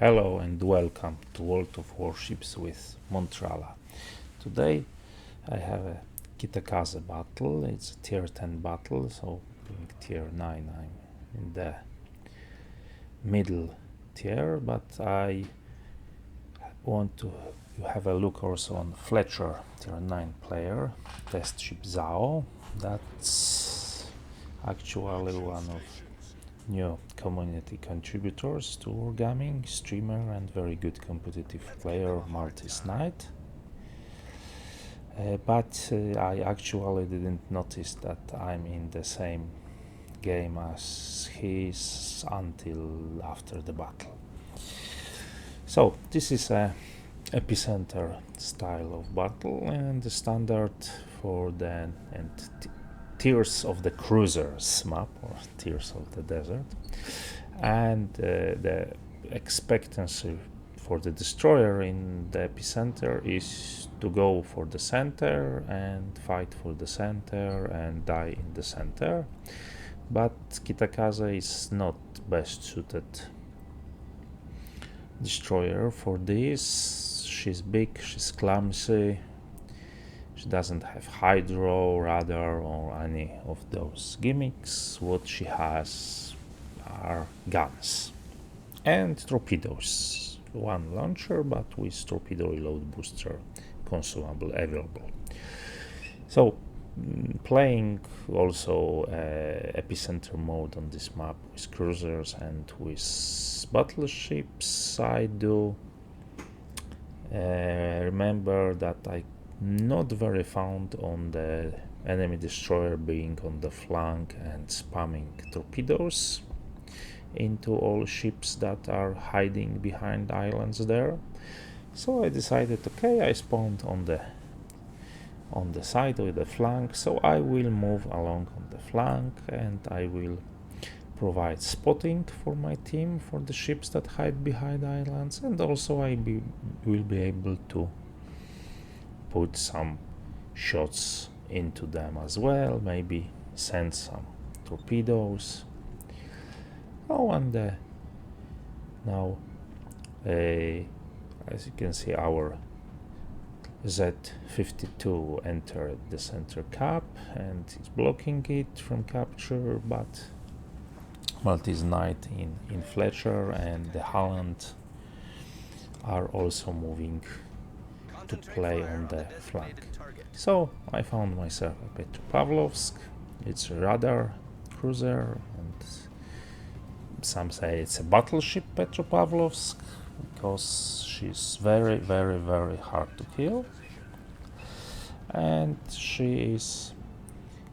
Hello and welcome to World of Warships with Montrala. Today I have a Kitakaze battle. It's a tier 10 battle, so being tier 9 I'm in the middle tier, but I want to have a look also on Fletcher, tier 9 player, test ship Zao. That's actually one of new community contributors to Wargaming, streamer and very good competitive player, MalteseKnight. But I actually didn't notice that I'm in the same game as he is until after the battle. So this is a epicenter style of battle and the standard for the Tears of the Cruisers map, or Tears of the Desert, and the expectancy for the destroyer in the epicenter is to go for the center and fight for the center and die in the center. But Kitakaze is not best suited destroyer for this. She's big, she's clumsy, she doesn't have hydro, radar or any of those gimmicks. What she has are guns and torpedoes. One launcher, but with torpedo reload booster consumable available. So playing also epicenter mode on this map with cruisers and with battleships, I do remember that I not very fond on the enemy destroyer being on the flank and spamming torpedoes into all ships that are hiding behind islands there. So I decided, okay, I spawned on the side with the flank, so I will move along on the flank and I will provide spotting for my team for the ships that hide behind islands, and also I will be able to put some shots into them as well, maybe send some torpedoes. Oh, and now as you can see, our Z-52 entered the center cap and is blocking it from capture, but MalteseKnight in Fletcher and the Holland are also moving to play on the flank. So I found myself a Petropavlovsk. It's a radar cruiser, and some say it's a battleship Petropavlovsk because she's very, very, very hard to kill, and she is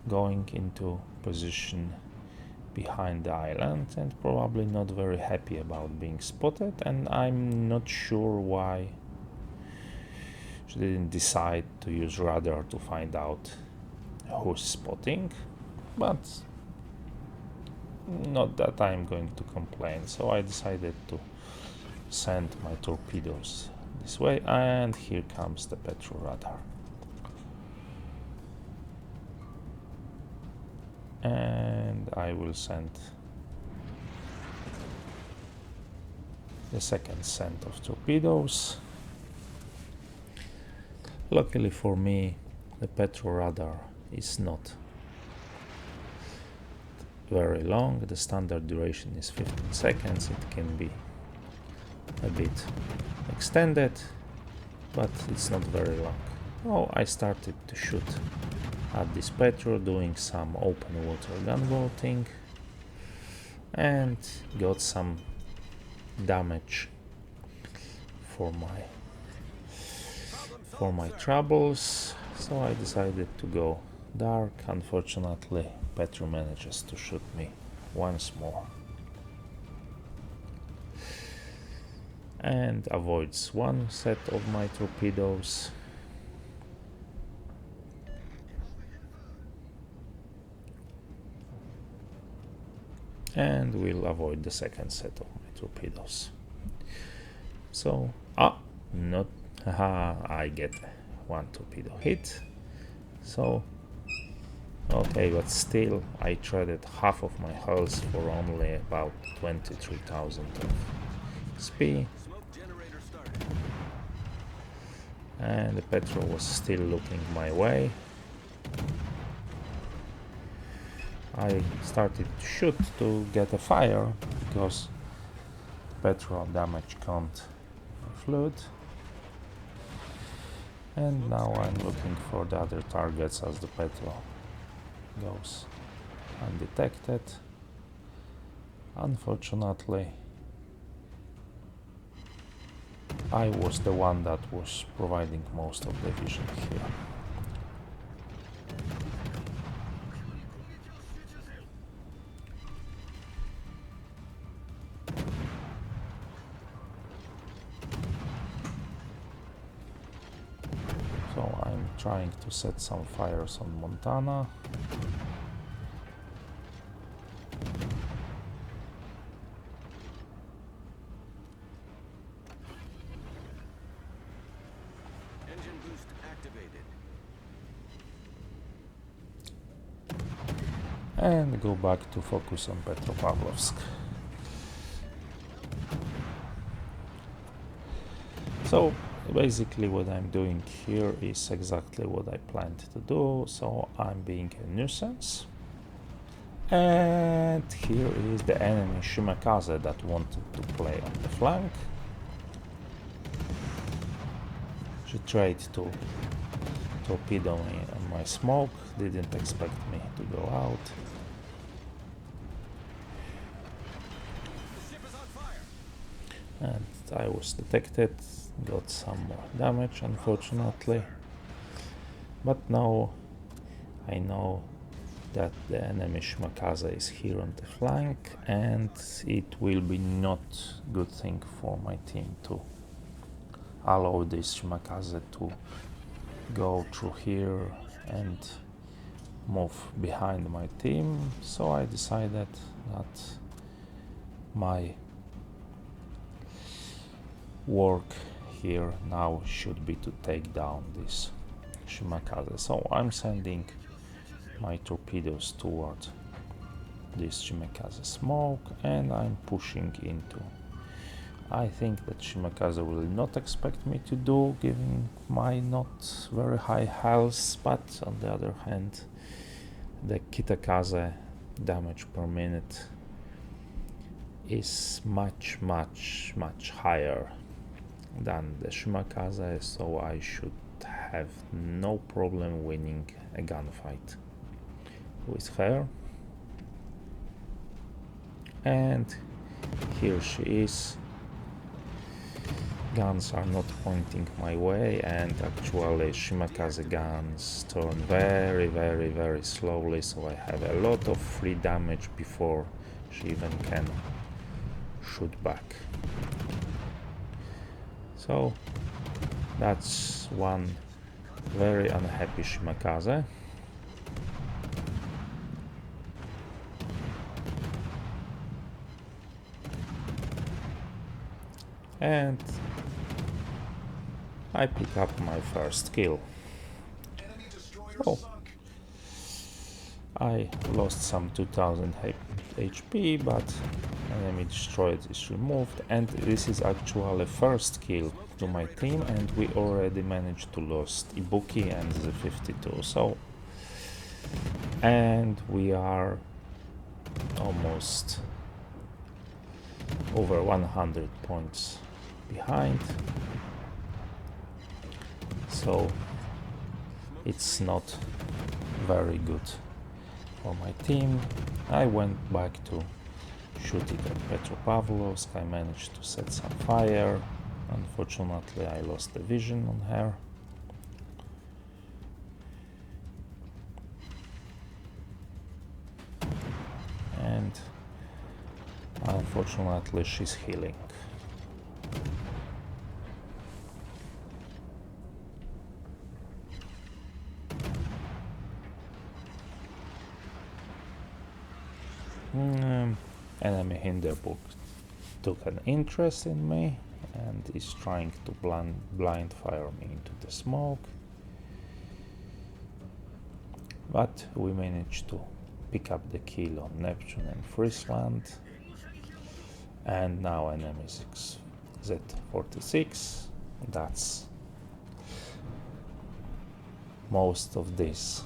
going into position behind the island and probably not very happy about being spotted, and I'm not sure why she didn't decide to use radar to find out who's spotting, but not that I'm going to complain. So I decided to send my torpedoes this way, and here comes the Petro radar. And I will send the second set of torpedoes. Luckily for me, the Petro radar is not very long. The standard duration is 15 seconds. It can be a bit extended, but it's not very long. Oh, I started to shoot at this Petro, doing some open water gunboating, and got some damage for my troubles. So I decided to go dark. Unfortunately, Petro manages to shoot me once more and avoids one set of my torpedoes. And will avoid the second set of my torpedoes. So, I get one torpedo hit. So, okay, but still I traded half of my hulls for only about 23,000 of XP. And the Petro was still looking my way. I started to shoot to get a fire because Petro damage can't flood. And now I'm looking for the other targets as the Petro goes undetected. Unfortunately, I was the one that was providing most of the vision here. So I'm trying to set some fires on Montana. Engine boost activated. And go back to focus on Petropavlovsk. So basically what I'm doing here is exactly what I planned to do, so I'm being a nuisance. And here is the enemy Kitakaze that wanted to play on the flank. She tried to torpedo me on my smoke, didn't expect me to go out. And I was detected, got some more damage unfortunately. But now I know that the enemy Kitakaze is here on the flank, and it will be not good thing for my team to allow this Kitakaze to go through here and move behind my team. So I decided that my work here now should be to take down this Kitakaze. So I'm sending my torpedoes toward this Kitakaze smoke, and I'm pushing into. I think that Kitakaze will not expect me to do, given my not very high health, but on the other hand, the Kitakaze damage per minute is much higher than the Kitakaze, so I should have no problem winning a gunfight with her. And here she is. Guns are not pointing my way, and actually Kitakaze guns turn very slowly, so I have a lot of free damage before she even can shoot back. So that's one very unhappy Kitakaze. And I pick up my first kill. Oh, I lost some 2000 HP, but enemy destroyed is removed, and this is actually first kill to my team, and we already managed to lose Ibuki and the 52. So, and we are almost over 100 points behind, so it's not very good for my team. I went back to shoot it at Petropavlovsk. I managed to set some fire. Unfortunately, I lost the vision on her. And unfortunately, she's healing. Enemy Hindenburg took an interest in me and is trying to blind fire me into the smoke, but we managed to pick up the kill on Neptune and Friesland, and now enemy is Z46. That's most of this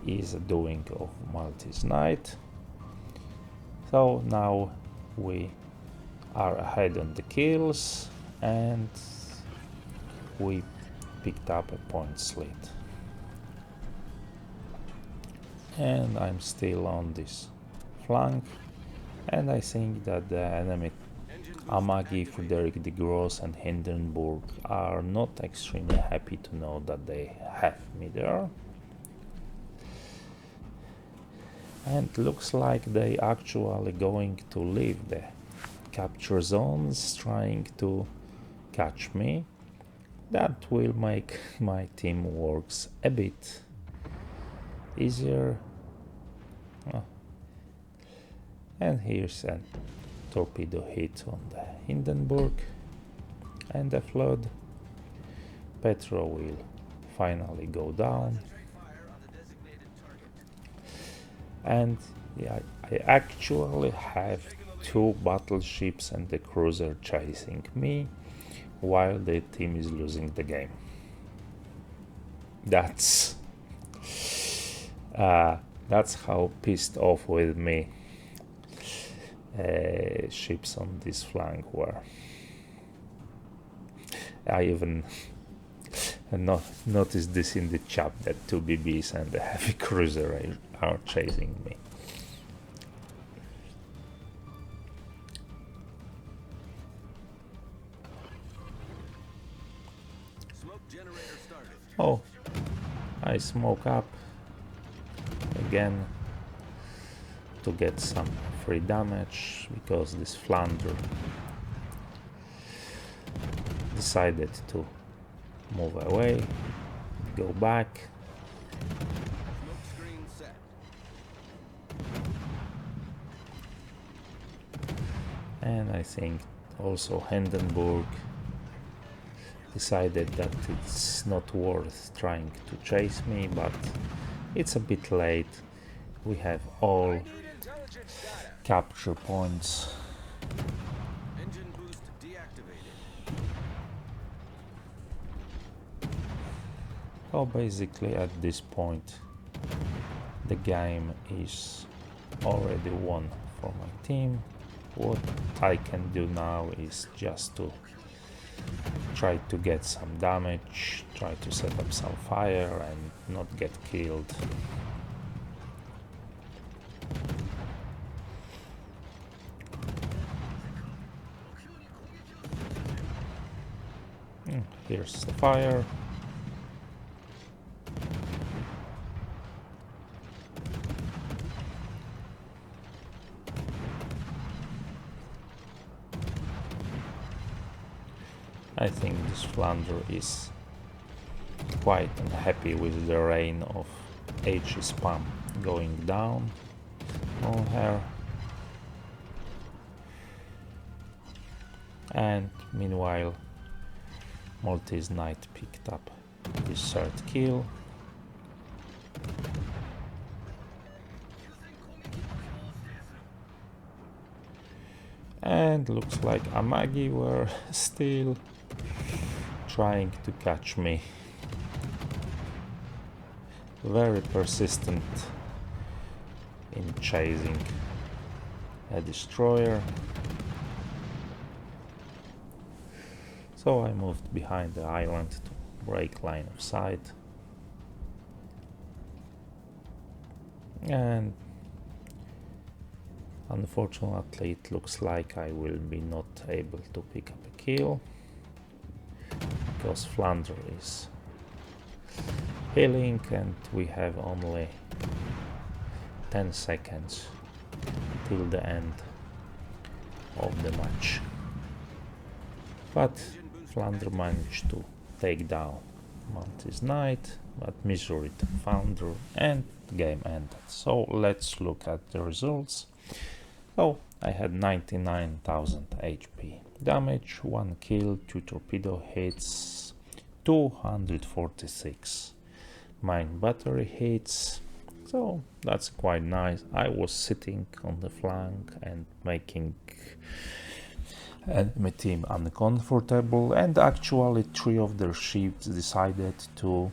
is a doing of MalteseKnight. So now we are ahead on the kills and we picked up a points lead. And I'm still on this flank, and I think that the enemy Amagi, Frederick de Gross and Hindenburg are not extremely happy to know that they have me there. And looks like they actually going to leave the capture zones, trying to catch me. That will make my team works a bit easier. And here's a torpedo hit on the Hindenburg and the flood. Petro will finally go down. And yeah, I actually have 2 battleships and the cruiser chasing me while the team is losing the game. That's how pissed off with me ships on this flank were. I even noticed this in the chat that 2 BBs and a heavy cruiser are chasing me. Smoke generator started. Oh, I smoke up again to get some free damage because this Flounder decided to move away, go back. Smoke screen set. And I think also Hindenburg decided that it's not worth trying to chase me, but it's a bit late. We have all capture points. Engine boost deactivated. So basically at this point the game is already won for my team. What I can do now is just to try to get some damage, try to set up some fire and not get killed. Here's the fire. I think this Flounder is quite unhappy with the rain of HE spam going down on her. And meanwhile MalteseKnight picked up his 3rd kill. And looks like Amagi were still trying to catch me. Very persistent in chasing a destroyer. So I moved behind the island to break line of sight. And unfortunately it looks like I will be not able to pick up a kill because Flounder is healing and we have only 10 seconds till the end of the match. But Flounder managed to take down MalteseKnight, but misery to Flounder and the game ended. So let's look at the results. So I had 99,000 HP damage, 1 kill, 2 torpedo hits, 246 mine battery hits. So that's quite nice. I was sitting on the flank and making enemy team uncomfortable, and actually 3 of their ships decided to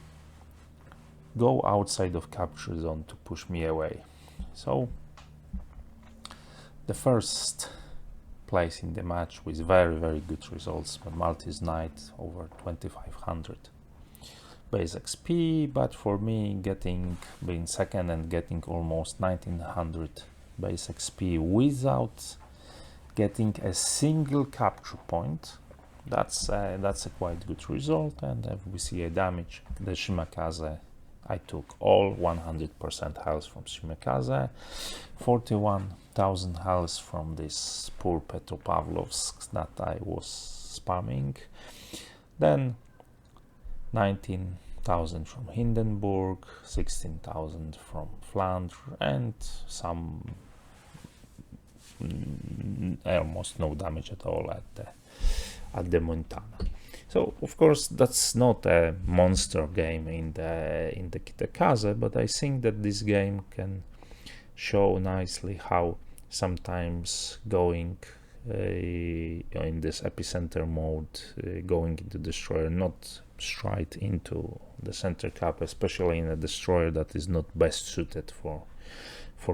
go outside of capture zone to push me away. So the first place in the match with very good results, but MalteseKnight over 2500 base XP, but for me being second and getting almost 1900 base XP without getting a single capture point, that's a quite good result. And if we see a damage, the Kitakaze, I took all 100% health from Kitakaze, 41,000 health from this poor Petropavlovsk that I was spamming, then 19,000 from Hindenburg, 16,000 from Flandre, and some almost no damage at all at the Montana. So of course that's not a monster game in the Kitakaze, but I think that this game can show nicely how sometimes going in this epicenter mode, going into destroyer, not straight into the center cap, especially in a destroyer that is not best suited for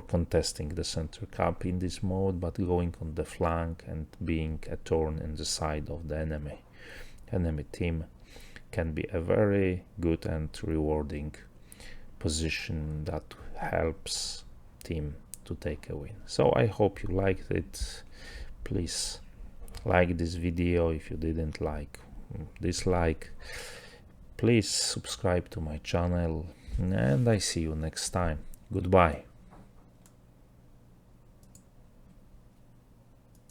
contesting the center cap in this mode, but going on the flank and being a thorn in the side of the enemy team can be a very good and rewarding position that helps team to take a win. So I hope you liked it. Please like this video. If you didn't like, dislike. Please subscribe to my channel, and I see you next time. Goodbye.